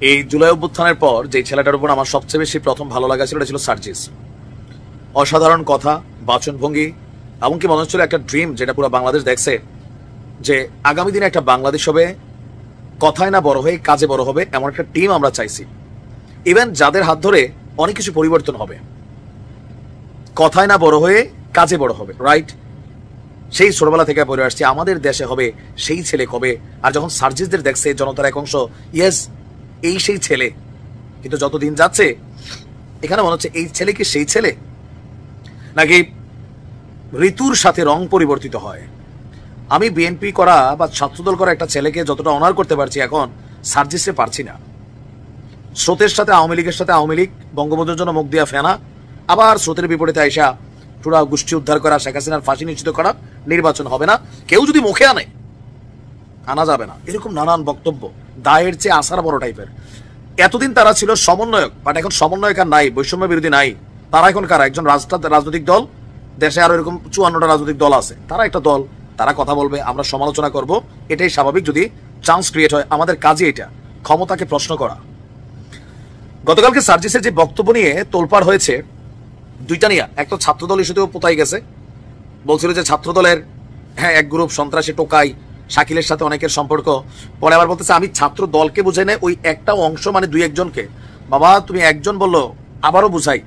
এই জুলাই অভ্যুত্থানের পর যে ছেলেটার উপর আমার সবচেয়ে বেশি প্রথম ভালো লাগা ছিল এটা ছিল সার্জিস। অসাধারণ কথা, বাচনভঙ্গি, এমনকি মনে হচ্ছিল একটা ড্রিম যেটা পুরো বাংলাদেশ দেখছে, যে আগামী দিনে একটা বাংলাদেশ হবে কথায় না বড় হয়ে কাজে বড় হবে, এমন একটা টিম আমরা চাইছি। ইভেন যাদের হাত ধরে অনেক কিছু পরিবর্তন হবে, কথায় না বড় হয়ে কাজে বড় হবে, রাইট? সেই ছোটবেলা থেকে পড়ে আসছি আমাদের দেশে হবে সেই ছেলে হবে। আর যখন সার্জিসদের দেখছে জনতার এক অংশ, ইয়েস এই সেই ছেলে। কিন্তু যত দিন যাচ্ছে এখানে মনে হচ্ছে এই ছেলে কি সেই ছেলে, নাকি ঋতুর সাথে রং পরিবর্তিত হয়। আমি বিএনপি করা বা ছাত্রদল করা একটা ছেলেকে যতটা অনার করতে পারছি, এখন সার্জিসে পারছি না। স্রোতের সাথে আওয়ামী লীগের সাথে আওয়ামী লীগ, বঙ্গবন্ধুর জন্য মুখ দিয়া ফেনা, আবার স্রোতের বিপরীতে আইসা পুরা গোষ্ঠী উদ্ধার করা, শেখ হাসিনার ফাঁসি নিশ্চিত করা, নির্বাচন হবে না, কেউ যদি মুখে আনে আনা যাবে না, এরকম নানান বক্তব্য, দায়ের চেয়ে আসার বড় টাইপের। এতদিন তারা ছিল সমন্বয়ক, বাট এখন সমন্বয়ক আর নাই, বৈষম্য বিরোধী নাই। তারা এখন কারা? একজন রাজনৈতিক দল, দেশে আরো এরকম 54টা রাজনৈতিক দল আছে, তারা একটা দল, তারা কথা বলবে, আমরা সমালোচনা করব, এটাই স্বাভাবিক যদি চান্স ক্রিয়েট হয়। আমাদের কাজই এটা, ক্ষমতাকে প্রশ্ন করা। গতকালকে সার্জিসের যে বক্তব্য নিয়ে তোলপাড় হয়েছে দুইটা নিয়ে, এক তো ছাত্রদল ইস্যুতেও পোতাই গেছে, বলছিল যে ছাত্রদলের এক গ্রুপ সন্ত্রাসী টোকাই, শাকিলের সাথে অনেকের সম্পর্ক। পরে আবার বলতেছে আমি ছাত্র দলকে বুঝাই না, ওই একটা অংশ মানে দুই একজনকে। বাবা তুমি একজন বললো, আবারও বুঝাই।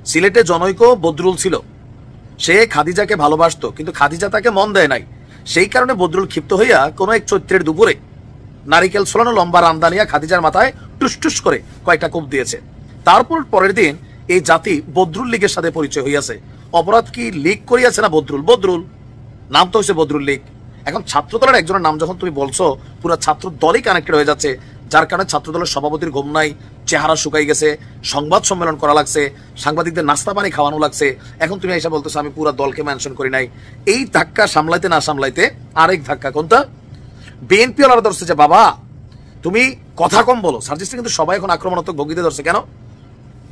সিলেটে জনৈক বদরুল ছিল, সে খাদিজাকে ভালোবাসতো, কিন্তু খাদিজা তাকে মন দেয় নাই। সেই কারণে বদরুল ক্ষিপ্ত হইয়া কোনো এক চৈত্রের দুপুরে নারিকেল ছোলানো লম্বা রামদানিয়া খাদিজার মাথায় টুসটুস করে কয়েকটা কোপ দিয়েছে। তারপর পরের দিন এই জাতি বদরুল লীগের সাথে পরিচয় হইয়াছে। অপরাধ কি লীগ করিয়াছে না বদরুল? বদরুল, নাম তো হচ্ছে বদরুল লীগ। এখন ছাত্রদলের একজনের নাম যখন তুমি বলছো, পুরো ছাত্র দলই কানেক্টেড হয়ে যাচ্ছে, যার কারণে ছাত্রদলের সভাপতির ঘুম নাই, চেহারা শুকাই গেছে, সংবাদ সম্মেলন করা লাগছে, সাংবাদিকদের নাস্তা পানি খাওয়ানো লাগছে। এখন তুমি এসে বলতেছো আমি পুরো দলকে মেনশন করি নাই। এই ধাক্কা সামলাইতে না সামলাইতে আরেক ধাক্কা, কোনটা? বিএনপি ওলারা ধরছে যে বাবা তুমি কথা কম বলো। সার্জিসটা কিন্তু সবাই এখন আক্রমণাত্মক ভঙ্গিতে ধরছে। কেন?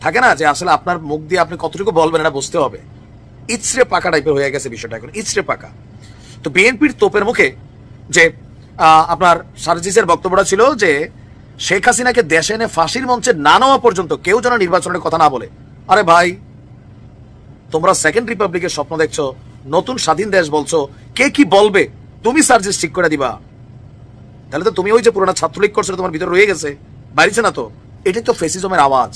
থাকে না যে আসলে আপনার মুখ দিয়ে আপনি কতটুকু বলবেন এটা বুঝতে হবে। ইচড়ে পাকা টাইপের হয়ে গেছে বিষয়টা, এখন ইচড়ে পাকা। তো বিএনপির তোপের মুখে যে আপনার সার্জিসের বক্তব্যটা ছিল যে শেখ হাসিনাকে দেশে এনে ফাঁসির মঞ্চে না নেওয়া পর্যন্ত কেউ যেন নির্বাচনের কথা না বলে। আরে ভাই, তোমরা সেকেন্ড রিপাবলিকের স্বপ্ন দেখছো, নতুন স্বাধীন দেশ বলছো, কে কি বলবে তুমি সার্জিস ঠিক করে দিবা? তাহলে তো তুমি ওই যে পুরোনো ছাত্রলীগ করছো তোমার ভিতরে রয়ে গেছে, বাড়িছে না তো। এটাই তো ফেসিজমের আওয়াজ।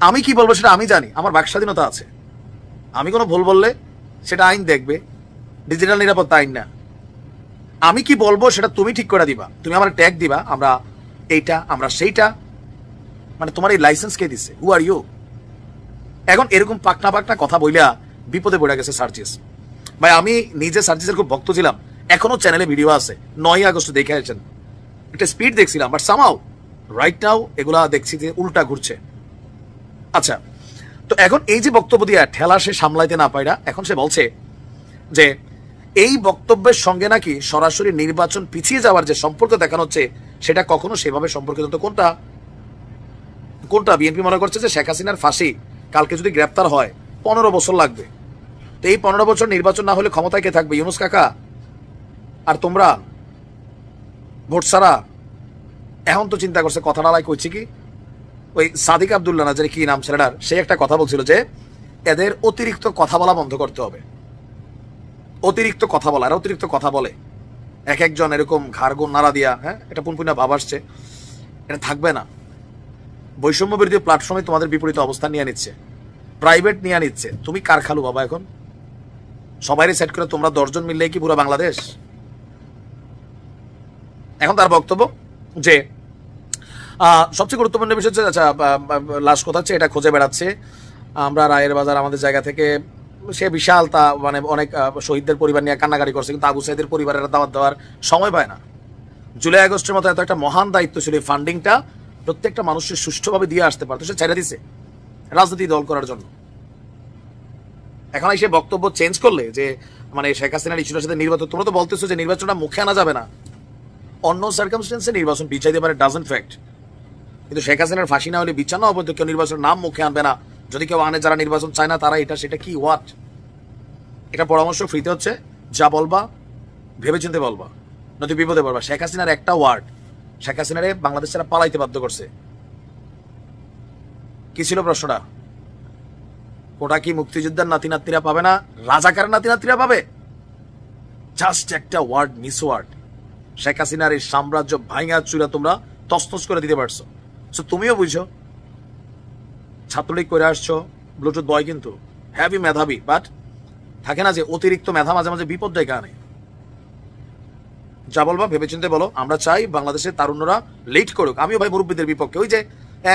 আমি কি বলবো সেটা আমি জানি, আমার বাক স্বাধীনতা আছে। আমি কোনো ভুল বললে সেটা আইন দেখবে, ডিজিটাল নিরাপত্তা আইন না। আমি কি বলবো সেটা তুমি ঠিক করে দিবা, তুমি আমার ট্যাগ দিবা, আমরা এইটা আমরা সেইটা। মানে তোমার এই লাইসেন্স কে দিছে? হু আর ইউ? এখন এরকম পাকনা পাকনা কথা বইলা বিপদে পড়ে গেছে সার্জিস ভাই। আমি নিজে সার্জিসের খুব ভক্ত ছিলাম, এখনো চ্যানেলে ভিডিও আছে, 9 আগস্ট দেখে আসছেন, একটা স্পিড দেখছিলাম, বাট সামহাউ রাইট নাও এগুলা দেখছি যে উল্টা ঘুরছে। আচ্ছা, তো এখন এই যে বক্তব্য দিয়া ঠেলা সে সামলাইতে না পায়রা, এখন সে বলছে যে এই বক্তব্যের সঙ্গে নাকি সরাসরি নির্বাচন পিছিয়ে যাওয়ার যে সম্পর্ক দেখানো হচ্ছে সেটা কখনো সেভাবে সম্পর্কিত। তো কোনটা কোনটা? বিএনপি মনে করছে যে শেখ হাসিনার ফাঁসি কালকে যদি গ্রেপ্তার হয় 15 বছর লাগবে। তো এই 15 বছর নির্বাচন না হলে ক্ষমতায় কে থাকবে? ইউনূস কাকা আর তোমরা ভোট ছাড়া। এখন তো চিন্তা করছে, কথা নালাই কইছি কি, ওই সাদিক আব্দুল্লাহ না যে কি নাম ছেলেটার, সে একটা কথা বলছিল যে এদের অতিরিক্ত কথা বলা বন্ধ করতে হবে। অতিরিক্ত কথা বলা, আর অতিরিক্ত কথা বলে এক একজন এরকম ঘাড়গোন নাড়া দিয়া, হ্যাঁ এটা পুনপুনা ভাব আসছে, এটা থাকবে না। বৈষম্য বিরোধী প্ল্যাটফর্মে তোমাদের বিপরীত অবস্থান নিয়ে নিচ্ছে, প্রাইভেট নিয়ে নিচ্ছে। তুমি কার খালু বাবা? এখন সবাই সেট করে তোমরা 10 জন মিললে কি পুরো বাংলাদেশ? এখন তার বক্তব্য যে সবচেয়ে গুরুত্বপূর্ণ বিষয় হচ্ছে, আচ্ছা লাস্ট কথা হচ্ছে এটা খুঁজে বেড়াচ্ছে আমরা রায়ের বাজার আমাদের জায়গা থেকে। সে বিশাল তা মানে অনেক শহীদদের পরিবার নিয়ে কান্নাকাটি করছে, কিন্তু আবু সাইদের পরিবারের দাওয়াত দেওয়ার সময় পায় না। জুলাই আগস্টের মতো এত একটা মহান দায়িত্ব ছিল, এই ফান্ডিংটা প্রত্যেকটা মানুষের সুষ্ঠুভাবে দিয়ে আসতে পারতো, সে ছেড়ে দিছে রাজনীতি দল করার জন্য। এখন এসে বক্তব্য চেঞ্জ করলে যে মানে শেখ হাসিনার ইস্যুটার সাথে নির্বাচন, তোমরা তো বলতেছো যে নির্বাচনটা মুখে আনা যাবে না, অন্য সার্কামস্টেন্সে নির্বাচন পিছাইতে পারে, ডাজন্ট ফ্যাক্ট। কিন্তু শেখ হাসিনার ফাঁসি না হলে বিচার না হবে, কেউ নির্বাচনের নাম মুখে আনবে না। যদি কেউ আনে যারা নির্বাচন চায় না, তারা এটা সেটা কি হোয়াট? এটা পরামর্শ ফ্রিতে হচ্ছে, যা বলবা ভেবেচিন্তে বলবা, নয়তো বিপদে পড়বা। শেখ হাসিনার একটা ওয়ার্ড শেখ হাসিনারে বাংলাদেশ ছাড়া পালাইতে বাধ্য করছে। কি ছিল প্রশ্নটা? ওটা কি মুক্তিযোদ্ধার নাতি নাতিরা পাবে না, রাজাকার নাতি নাতিরা পাবে? জাস্ট একটা ওয়ার্ড, মিস ওয়ার্ড। শেখ হাসিনার এই সাম্রাজ্য ভাঙা চূড়া তোমরা তছনছ করে দিতে পারছো। সো তুমিও বুঝো, ছাত্রলীগ করে আসছো, ব্লুটুথ বয় কিন্তু হ্যাভি মেধাবী, বাট থাকে না যে অতিরিক্ত মেধা মাঝে মাঝে বিপদ ডেকে আনে। যা বলবা ভেবেচিন্তে বলো। আমরা চাই বাংলাদেশের তারুণ্যরা লেট করুক। আমিও ভাই মুরব্বীদের বিপক্ষে। ওই যে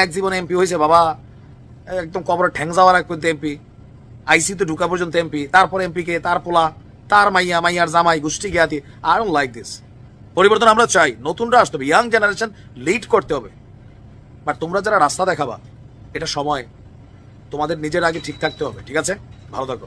এক জীবনে এমপি হয়েছে বাবা, একদম কবরে ঠ্যাং যাওয়ার এক পর্যন্ত এমপি, আইসিতে ঢুকা পর্যন্ত এমপি, তারপর এমপি কে, তার পোলা, তার মাইয়া, মাইয়ার জামাই, গোষ্ঠী জ্ঞাতি। I don't like this. পরিবর্তন আমরা চাই, নতুনরা আসতে হবে, ইয়াং জেনারেশন লিড করতে হবে। বাট তোমরা যারা রাস্তা দেখাবা, এটা সময় তোমাদের নিজের আগে ঠিক থাকতে হবে। ঠিক আছে, ভালো থাকো।